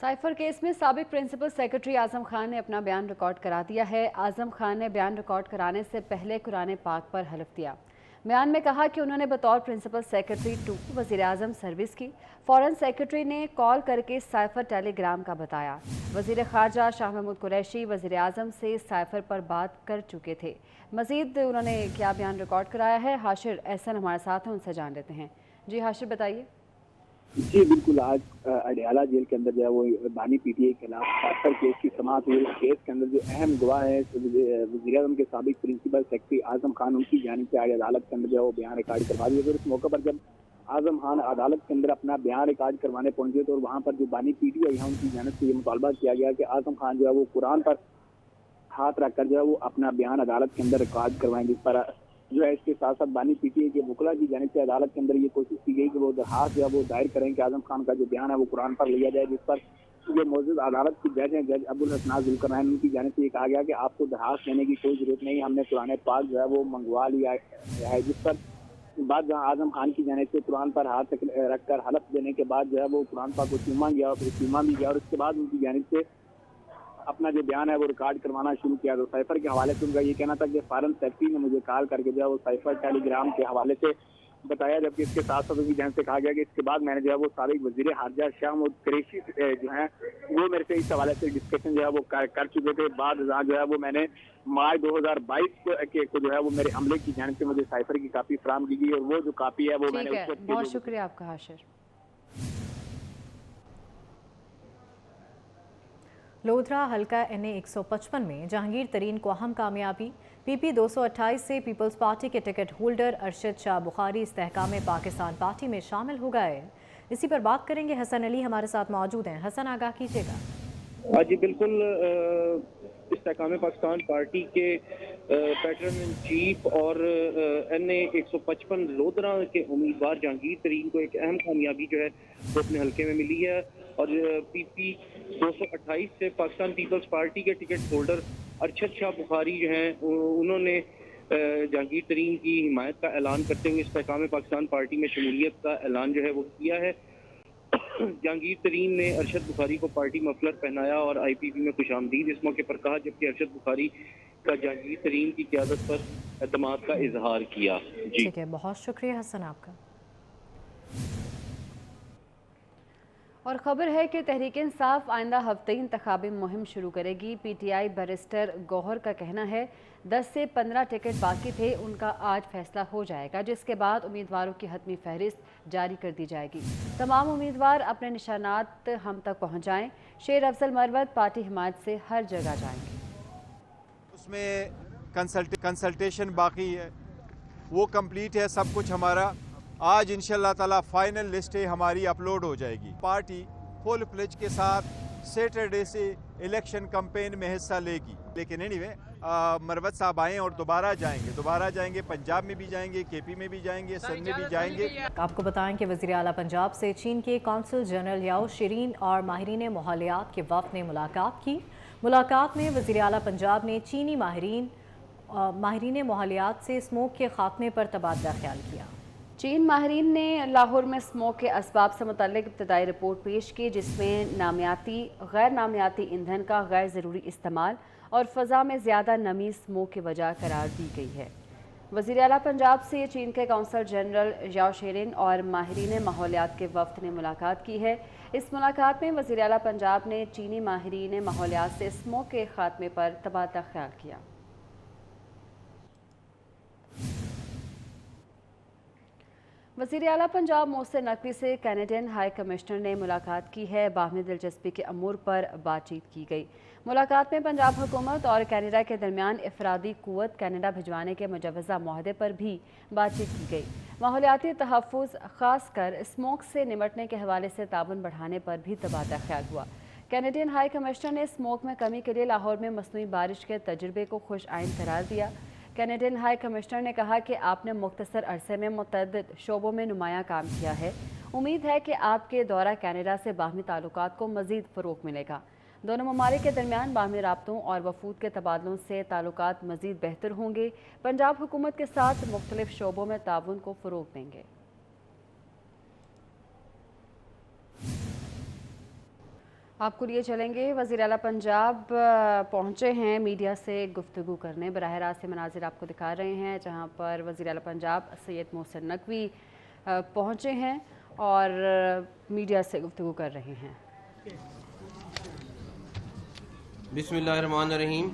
Cipher case में साबिक principal secretary Azam Khan ने अपना बयान रिकॉर्ड करा दिया है। आजम खान ने बयान रिकॉर्ड कराने से पहले कुरान पाक पर हलफ दिया। बयान में कहा कि उन्होंने बतौर प्रिंसिपल सेक्रेटरी 2 वज़ीर आज़म सर्विस की। फॉरेन सेक्रेटरी ने कॉल करके साइफर टेलीग्राम का बताया। वज़ीर ख़ारजा शाह महमूद कुरैशी वज़ीर आज़म से साइफर पर बात कर चुके थे। मज़ीद उन्होंने क्या बयान रिकॉर्ड कराया है, हाशिर एहसन हमारे साथ हैं, उनसे जान लेते हैं। जी हाशिर, बताइए। जी बिल्कुल, आज अडयाला जेल के अंदर जो है वो बानी पीटीआई के खिलाफ साइफर केस की समाअत हुई। इस केस के अंदर जो अहम गवाह है वज़ीर-ए-आज़म के साबिक प्रिंसिपल सेक्रेटरी आजम खान, उनकी जानिब से आज अदालत के अंदर जो है वो बयान रिकॉर्ड करवा दिया। तो इस मौके पर जब आजम खान अदालत के अंदर अपना बयान रिकॉर्ड करवाने पहुंचे तो वहाँ पर जो बानी पीटीआई है उनकी जानिब से ये मुतालबा किया गया कि आजम खान जो है वो कुरान पर हाथ रखकर जो है वो अपना बयान अदालत के अंदर रिकॉर्ड करवाएं, जिस पर जो है इसके साथ साथ बानी पीटीआई के वकला की जानिब से अदालत के अंदर ये कोशिश की गई कि वो दरखास्त जो है वो दायर करें कि आजम खान का जो बयान है वो कुरान पर लिया जाए, जिस पर जो मौजूद अदालत की जज हैं जज अब्दुल हसनान जुल्करनैन, उनकी जानिब से ये कहा गया कि आपको दरखास्त देने की कोई जरूरत नहीं, हमने कुरान पाक जो है वो मंगवा लिया है। जिस पर बाद जहाँ आजम खान की जानिब से कुरान पर हाथ रखकर हलफ देने के बाद जो है वो कुरान पाक को चूमा गया भी गया और उसके बाद उनकी जानिब से अपना जो बयान है वो रिकॉर्ड करवाना शुरू किया। तो साइफर के हवाले से उनका ये कहना था कि फॉरेन सेक्रेटरी ने मुझे कॉल करके जो है वो साइफर टेलीग्राम के हवाले से बताया, जबकि इसके साथ साथ उनकी जान से कहा गया कि इसके बाद मैंने जो है वो साबिक वज़ीर ख़ारजा शाह महमूद कुरैशी जो है वो मेरे से इस हवाले से डिस्कशन जो है वो कर चुके थे। बाद जो है वो मैंने मार्च 2022 को जो है वो मेरे अमले की जानिब से मुझे साइफर की कापी फराहम की गई और वो जो कापी है वो मैंने ठीक है, बहुत शुक्रिया आपका हाशिर। लोधरा हल्का NA 155 में जहांगीर तरीन को अहम कामयाबी। PP 228 से पीपल्स पार्टी के ticket holder Arshad Shah Bukhari Istehkam Pakistan Party में शामिल हो गए। इसी पर बात करेंगे, हसन अली हमारे साथ मौजूद हैं। हसन, आगाह कीजिएगा। जी बिल्कुल, इस्तेहकाम पाकिस्तान पार्टी के पैटर्न इन चीफ और NA 155 लोधरा के उम्मीदवार जहांगीर तरीन को एक अहम कामयाबी जो है वो अपने हल्के में मिली है और PP 228 से पाकिस्तान पीपल्स पार्टी के टिकट होल्डर अरशद शाह बुखारी जो हैं उन्होंने जहांगीर तरीन की हिमायत का ऐलान करते हुए इस्तेहकाम पाकिस्तान पार्टी में शमूलियत का ऐलान जो है वो किया है। जहांगीर तरीन ने अरशद बुखारी को पार्टी मफलर पहनाया और IPP में खुशामदीद इस मौके पर कहा, जबकि अरशद बुखारी का जहांगीर तरीन की क़यादत पर एतमाद का इजहार किया। जी ठीक है, बहुत शुक्रिया हसन आपका। और ख़बर है कि तहरीक इंसाफ आइंदा हफ्ते इंतखाबी मुहिम शुरू करेगी। PTI बैरिस्टर गौहर का कहना है 10 से 15 टिकट बाकी थे, उनका आज फैसला हो जाएगा, जिसके बाद उम्मीदवारों की हतमी फहरिस्त जारी कर दी जाएगी। तमाम उम्मीदवार अपने निशानात हम तक पहुँचाएँ। शेर अफजल मरवत पार्टी हिमायत से हर जगह जाएंगे। उसमें कंसल्टेशन बाकी है, वो कंप्लीट है सब कुछ हमारा। आज इंशाल्लाह ताला फाइनल लिस्टें हमारी अपलोड हो जाएगी। पार्टी फुल फ्लेज के साथ सैटरडे से इलेक्शन कैंपेन में हिस्सा लेगी। लेकिन एनीवे मरवत साहब आए और दोबारा जाएंगे, पंजाब में भी जाएंगे, KP में भी जाएंगे, सिंध में भी जाएंगे। आपको बताएं कि वज़ीर आला पंजाब से चीन के कौंसल जनरल याओ शीरीन और माहिरीन माहौलियात के वफ़द ने मुलाकात की। मुलाकात में वज़ीर आला पंजाब ने चीनी माहिरीन माहौलियात से स्मोक के खात्मे पर तबादला ख्याल किया। चीन माहिरीन ने लाहौर में स्मोक के असबाब से मुतल्लिक इब्तदाई रिपोर्ट पेश की, जिसमें गैर नामियाती ईंधन का गैर ज़रूरी इस्तेमाल और फ़ज़ा में ज़्यादा नमी स्मोक की वजह करार दी गई है। वज़ीर आला पंजाब से चीन के कौंसल जनरल याओ शीरीन और माहिरीन माहौलियात के वफ़द ने मुलाकात की है। इस मुलाकात में वज़ीर आला पंजाब ने चीनी माहिरीन माहौलियात से स्मोक के खात्मे पर तबादला ख्याल किया। वज़ीर आला पंजाब मोहसिन नकवी से कैनेडियन हाई कमिश्नर ने मुलाकात की है। बाहमी दिलचस्पी के अमूर पर बातचीत की गई। मुलाकात में पंजाब हुकूमत और कनाडा के दरमियान इफरादी कुव्वत कनाडा भिजवाने के मुजवज़ा मुआहदे पर भी बातचीत की गई। माहौलियाती तहफ़्फ़ुज़ ख़ासकर स्मोक से निमटने के हवाले से ताउन बढ़ाने पर भी तबादला ख्याल हुआ। कैनेडियन हाई कमिश्नर ने स्मोक में कमी के लिए लाहौर में मसनूई बारिश के तजुर्बे को खुश आइन करार दिया। कैनेडियन हाई कमिश्नर ने कहा कि आपने मुख्तसर अरसे में मुतअद्दिद शोबों में नुमाया काम किया है। उम्मीद है कि आपके दौरा कनाडा से बाहमी ताल्लुकात को मज़ीद फ़रोग़ मिलेगा। दोनों ममालिक के दरमियान बाहमी राब्तों और वफूद के तबादलों से ताल्लुकात मज़ीद बेहतर होंगे। पंजाब हुकूमत के साथ मुख्तलिफ शोबों में ताउन को फ़रोग़ देंगे। आपको लिए चलेंगे। वज़ीर आला पंजाब पहुंचे हैं मीडिया से गुफ्तगू करने। बराह रास्त मनाजिर आपको दिखा रहे हैं जहां पर वज़ीर आला पंजाब सैयद मोहसिन नकवी पहुंचे हैं और मीडिया से गुफ्तगू कर रहे हैं। बिस्मिल्लाहिर्रहमानिर्रहीम।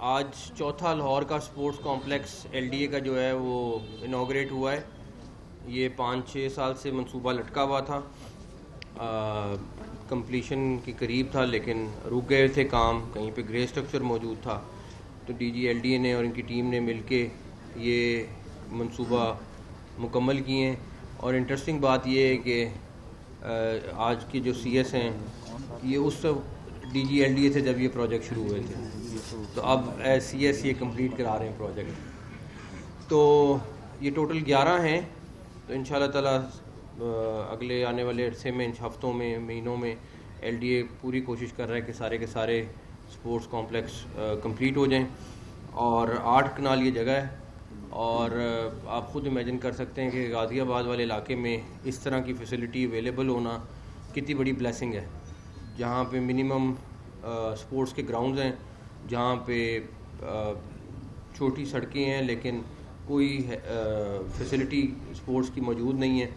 आज चौथा लाहौर का स्पोर्ट्स कॉम्प्लेक्स LDA का जो है वो इनाग्रेट हुआ है। ये 5-6 साल से मंसूबा लटका हुआ था, कंप्लीशन के करीब था, लेकिन रुक गए थे काम, कहीं पे ग्रे स्ट्रक्चर मौजूद था। तो DG LDA ने और इनकी टीम ने मिलके ये मंसूबा मुकम्मल किए हैं। और इंटरेस्टिंग बात ये है कि आज के जो CS हैं ये उस DG LDA थे जब ये प्रोजेक्ट शुरू हुए थे, तो अब CS ये कंप्लीट करा रहे हैं प्रोजेक्ट। तो ये टोटल 11 हैं। तो इंशाल्लाह ताला अगले आने वाले अरसे में, हफ्तों में, महीनों में LDA पूरी कोशिश कर रहा है कि सारे के सारे स्पोर्ट्स कॉम्प्लेक्स कंप्लीट हो जाएं। और 8 कनाल ये जगह है और आप ख़ुद इमेजिन कर सकते हैं कि गाज़ियाबाद वाले इलाके में इस तरह की फ़ैसिलिटी अवेलेबल होना कितनी बड़ी ब्लेसिंग है, जहाँ पे मिनिमम स्पोर्ट्स के ग्राउंड्स हैं, जहाँ पे छोटी सड़कें हैं लेकिन कोई फैसिलिटी स्पोर्ट्स की मौजूद नहीं है।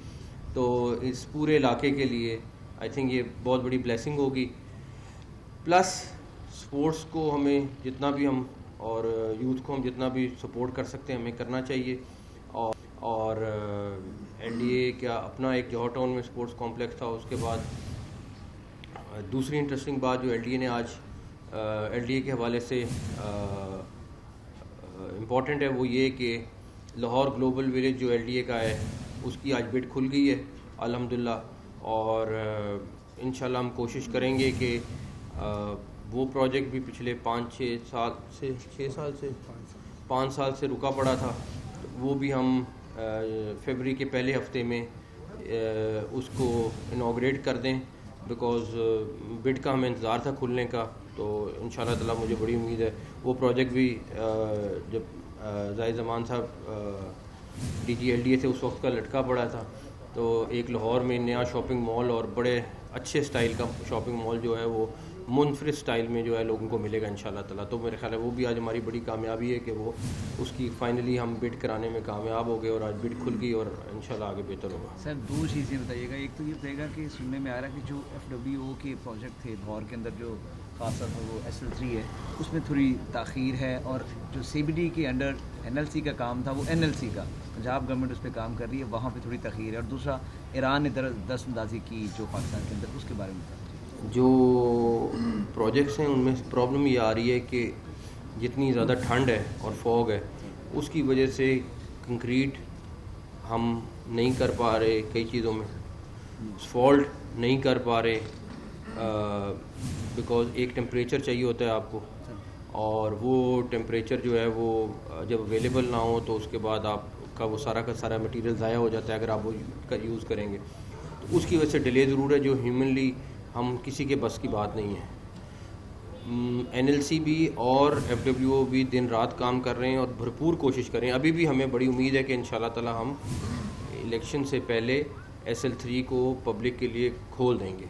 तो इस पूरे इलाके के लिए आई थिंक ये बहुत बड़ी ब्लेसिंग होगी। प्लस स्पोर्ट्स को हमें जितना भी हम और यूथ को हम जितना भी सपोर्ट कर सकते हैं हमें करना चाहिए। और LDA का अपना एक जौहर टाउन में स्पोर्ट्स कॉम्प्लेक्स था। उसके बाद दूसरी इंटरेस्टिंग बात जो LDA ने आज LDA के हवाले से इम्पॉर्टेंट है वो ये कि लाहौर ग्लोबल विलेज जो LDA का है उसकी आज बिड खुल गई है अल्हम्दुलिल्लाह। और इंशाल्लाह हम कोशिश करेंगे कि वो प्रोजेक्ट भी पिछले 5 साल से रुका पड़ा था, तो वो भी हम फरवरी के पहले हफ्ते में उसको इनाग्रेट कर दें, बिकॉज़ बिड का हमें इंतज़ार था खुलने का। तो इंशाल्लाह ताला मुझे बड़ी उम्मीद है वो प्रोजेक्ट भी जब ज़ाहिद ज़मान साहब DG LDA से उस वक्त का लटका पड़ा था, तो एक लाहौर में नया शॉपिंग मॉल और बड़े अच्छे स्टाइल का शॉपिंग मॉल जो है वो मुनफरिद स्टाइल में जो है लोगों को मिलेगा इंशाल्लाह ताला। तो मेरे ख्याल है वो भी आज हमारी बड़ी कामयाबी है कि वो उसकी फाइनली हम बिड कराने में कामयाब हो गए और आज बिड खुल गई और इंशाल्लाह आगे बेहतर होगा। सर 2 चीज़ें बताइएगा। एक तो ये बताइएगा कि सुनने में आ रहा है कि जो FWO के प्रोजेक्ट थे लाहौर के अंदर जो खास तौर पर वो SL3 है उसमें थोड़ी ताख़ीर है, और जो CBD के अंडर NLC का काम था वो NLC का पंजाब गवर्नमेंट उस पर काम कर रही है, वहाँ पे थोड़ी ताख़ीर है। और दूसरा ईरान ने दस्तअंदाज़ी की जो पाकिस्तान के अंदर, उसके बारे में जो प्रोजेक्ट्स हैं उनमें प्रॉब्लम ये आ रही है कि जितनी ज़्यादा ठंड है और फॉग है उसकी वजह से कंक्रीट हम नहीं कर पा रहे, कई चीज़ों में असफॉल्ट नहीं कर पा रहे, बिकॉज़ एक टेम्परेचर चाहिए होता है आपको, और वो टेम्परेचर जो है वो जब अवेलेबल ना हो तो उसके बाद आपका वो सारा का सारा मटेरियल ज़ाया हो जाता है अगर आप वो यूज़ करेंगे। तो उसकी वजह से डिले ज़रूर है, जो ह्यूमनली हम किसी के बस की बात नहीं है। NLC भी और FWO भी दिन रात काम कर रहे हैं और भरपूर कोशिश कर रहे हैं। अभी भी हमें बड़ी उम्मीद है कि इंशाल्लाह ताला हम इलेक्शन से पहले SL3 को पब्लिक के लिए खोल देंगे।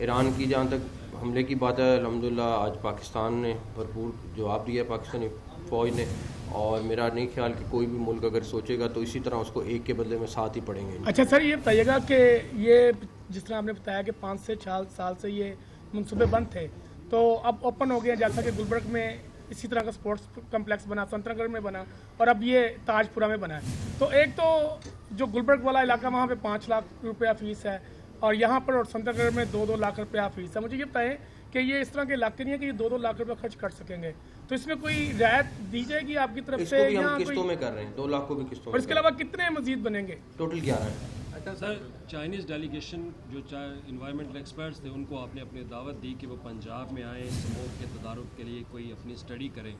ईरान की जहाँ तक हमले की बात है, अल्हम्दुलिल्लाह आज पाकिस्तान ने भरपूर जवाब दिया, पाकिस्तानी फ़ौज ने, और मेरा नहीं ख्याल कि कोई भी मुल्क अगर सोचेगा तो इसी तरह उसको एक के बदले में 7 ही पड़ेंगे। अच्छा सर, ये बताइएगा कि ये जिस तरह आपने बताया कि 5 से 4 साल से ये मनसूबे बंद थे, तो अब ओपन हो गया, जैसा कि गुलबर्ग में इसी तरह का स्पोर्ट्स कम्प्लेक्स बना, संतरागढ़ में बना और अब ये ताजपुरा में बना है। तो एक तो जो गुलबर्ग वाला इलाका वहाँ पे 5 लाख रुपया फ़ीस है और यहाँ पर और संतरागढ़ में 2-2 लाख रुपया फ़ीस है। मुझे ये बताएं कि ये इस तरह के इलाके नहीं है कि ये 2-2 लाख रुपया खर्च कर सकेंगे, तो इसमें कोई रियायत दी जाएगी आपकी तरफ से? इसको भी हम किस्तों में कर रहे हैं, 2 लाख को भी किस्तों में। और इसके अलावा कितने मजीद बनेंगे? टोटल 11 है। सर, चाइनीज़ डेलीगेशन जो इन्वायरमेंटल एक्सपर्ट्स थे उनको आपने अपनी दावत दी कि वो पंजाब में आए, स्मोक के तदारुक के लिए कोई अपनी स्टडी करें।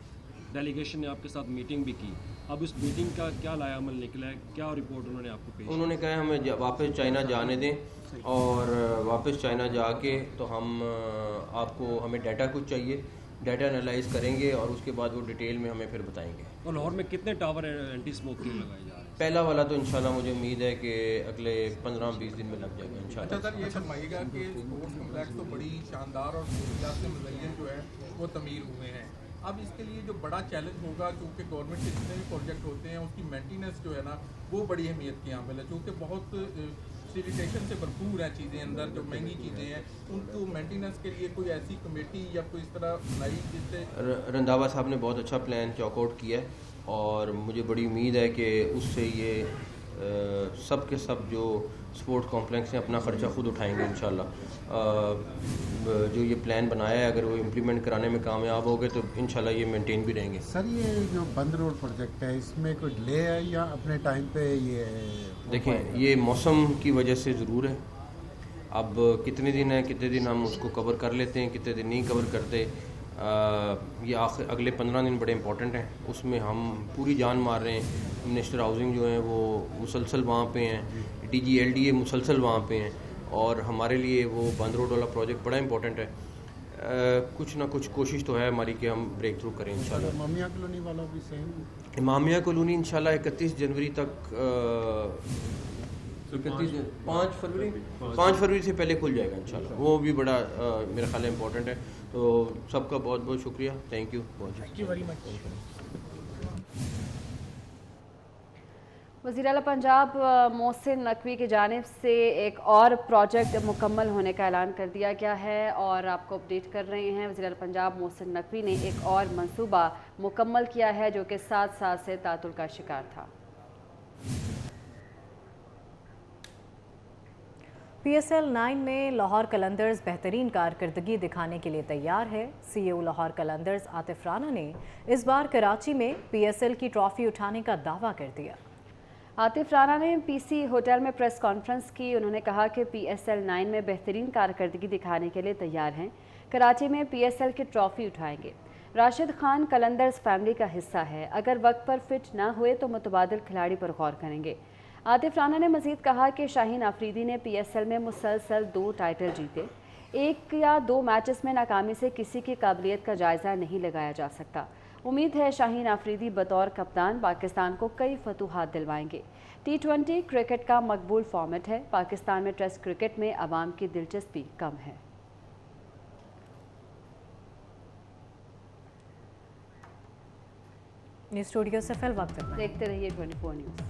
डेलीगेशन ने आपके साथ मीटिंग भी की, अब उस मीटिंग का क्या लाया अमल निकला है, क्या रिपोर्ट उन्होंने आपको पेश? उन्होंने कहा हमें वापस चाइना जाने दें, और वापस चाइना जाके तो हम आपको हमें डाटा कुछ चाहिए, डाटा एनालाइज करेंगे और उसके बाद वो डिटेल में हमें फिर बताएंगे। और लाहौर में कितने टावर एंटी स्मोक के लगाए जा रहे हैं? پہلا والا تو انشاءاللہ مجھے امید ہے کہ اگلے 15-20 دن میں لگ جائے گا انشاءاللہ. اچھا سر، یہ فرمائیے گا کہ اسپورٹس کمپلیکس تو بڑی شاندار اور سہولیات سے مزین جو ہے وہ تعمیر ہوئے ہیں. اب اس کے لیے جو بڑا چیلنج ہوگا، کیونکہ گورنمنٹ کے جتنے بھی پروجیکٹ ہوتے ہیں اس کی مینٹیننس جو ہے نا وہ بڑی اہمیت کی حامل ہے، چونکہ بہت فیسیلیٹیشن سے بھرپور ہیں چیزیں اندر، جو مہنگی چیزیں ہیں ان کو مینٹیننس کے لیے کوئی ایسی کمیٹی یا کوئی اس طرح بنائی جس سے. رنداوا صاحب نے بہت اچھا پلان چاک آؤٹ کیا ہے اور مجھے بڑی امید ہے کہ اس سے یہ سب کے سب جو سپورٹ کمپلیکس ہیں اپنا خرچہ خود اٹھائیں گے انشاءاللہ. جو یہ پلان بنایا ہے اگر وہ امپلیمنٹ کرانے میں کامیاب ہو گئے تو انشاءاللہ یہ مینٹین بھی رہیں گے. سر یہ جو بند روڈ پروجیکٹ ہے اس میں کوئی ڈیلے ہے یا اپنے ٹائم پہ یہ دیکھیں یہ موسم کی وجہ سے ضرور ہے. اب کتنے دن ہیں، کتنے دن ہم اس کو کور کر لیتے ہیں، کتنے دن نہیں کور کرتے. یہ اگلے 15 دن بڑے امپورٹنٹ ہیں، اس میں ہم پوری جان مار رہے ہیں. منسٹر ہاؤسنگ جو ہیں وہ مسلسل وہاں پہ ہیں، DG LDA مسلسل وہاں پہ ہیں اور ہمارے لیے وہ بند روڈ والا پروجیکٹ بڑا امپورٹنٹ ہے. کچھ نہ کچھ کوشش تو ہے ہماری کہ ہم بریک تھرو کریں انشاءاللہ. امامیہ کالونی والا بھی سیم. امامیہ کالونی انشاءاللہ 31 جنوری تک 5 فروری سے پہلے کھل جائے گا انشاءاللہ. وہ بھی بڑا میرا خیال ہے امپورٹنٹ ہے. تو سب کا بہت بہت شکریہ. Thank you. وزیر اعلیٰ پنجاب محسن نقوی کی جانب سے ایک اور پروجیکٹ مکمل ہونے کا اعلان کر دیا گیا ہے اور آپ کو اپڈیٹ کر رہے ہیں. وزیر اعلیٰ پنجاب محسن نقوی نے ایک اور منصوبہ مکمل کیا ہے جو کہ 7 سال سے تعطل کا شکار تھا. PSL 9 میں لاہور قلندرز بہترین کارکردگی دکھانے کے لیے تیار ہے. CEO لاہور قلندرز عاطف رانا نے اس بار کراچی میں PSL کی ٹرافی اٹھانے کا دعویٰ کر دیا. عاطف رانا نے PC ہوٹل میں پریس کانفرنس کی. انہوں نے کہا کہ PSL 9 میں بہترین کارکردگی دکھانے کے لیے تیار ہیں. کراچی میں PSL کی ٹرافی اٹھائیں گے. راشد خان قلندرز فیملی کا حصہ ہے. اگر وقت پر فٹ نہ ہوئے تو متبادل کھلاڑی پر غور کریں گے. عاطف رانا نے مزید کہا کہ شاہین آفریدی نے PSL میں مسلسل 2 ٹائٹل جیتے. 1 یا 2 میچز میں ناکامی سے کسی کی قابلیت کا جائزہ نہیں لگایا جا سکتا. امید ہے شاہین آفریدی بطور کپتان پاکستان کو کئی فتوحات دلوائیں گے. T20 کرکٹ کا مقبول فارمیٹ ہے. پاکستان میں ٹیسٹ کرکٹ میں عوام کی دلچسپی کم ہے. نیوز اسٹوڈیو سے فی الوقت دیکھتے رہیے 24 نیوز.